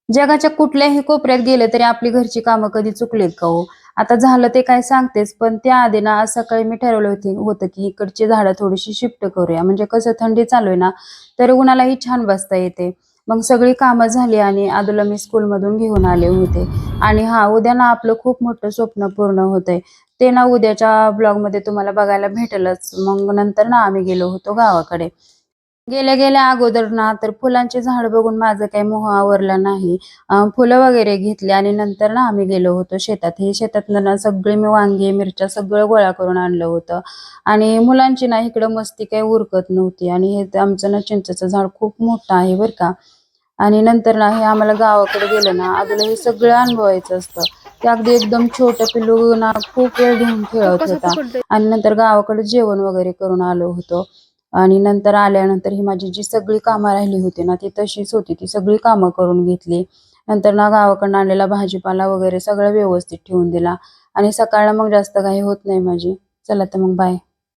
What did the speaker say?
जगाच्या कुठल्याही कोपऱ्यात गेलं तरी आपली घरची कामं कधी चुकलीत का हो? आता झालं ते काय सांगतेच, पण त्याआधी ना आज सकाळी मी ठरवलं होतं की इकडची झाडं थोडीशी शिफ्ट करूया. म्हणजे कसं थंडी चालू आहे ना, तर उन्हालाही छान बसता येते. मग सगळी कामं झाली आणि आदूला मी स्कूलमधून घेऊन आले होते. आणि हां, उद्या ना आपलं खूप मोठं स्वप्न पूर्ण होतंय. ते ना उद्याच्या ब्लॉगमध्ये तुम्हाला बघायला भेटेलच. मग नंतर ना आम्ही गेलो होतो गावाकडे. गेल्या गेल्या अगोदर ना तर फुलांचे झाड बघून माझं काही मोह आवरला नाही. फुलं वगैरे घेतली आणि नंतर ना आम्ही गेलो होतो शेतात. हे शेतातनं ना सगळे मी वांगी, मिरच्या सगळं गोळा करून आणलं होतं. आणि मुलांची ना इकडं मस्ती काही उरकत नव्हती आणि हे ते आमचं ना चिंचेचं झाड खूप मोठं आहे बरं का. आणि नंतर ना हे आम्हाला गावाकडे गेलं ना आदूला हे सगळं अनुभवायचं असतं. ते अगदी एकदम छोटं पिल्लू ना खूप वेळ घेऊन तो खेळत कसा होता. पकडतोय? आणि नंतर गावाकडे जेवण वगैरे करून आलो होतो. आणि नंतर आल्यानंतर ही माझी जी सगळी कामं राहिली होती ना, ती तशीच होती. ती सगळी कामं करून घेतली. नंतर ना गावाकडनं आणलेला भाजीपाला वगैरे सगळं व्यवस्थित ठेवून दिला आणि सकाळला मग जास्त घाई होत नाही माझी. चला तर मग बाय.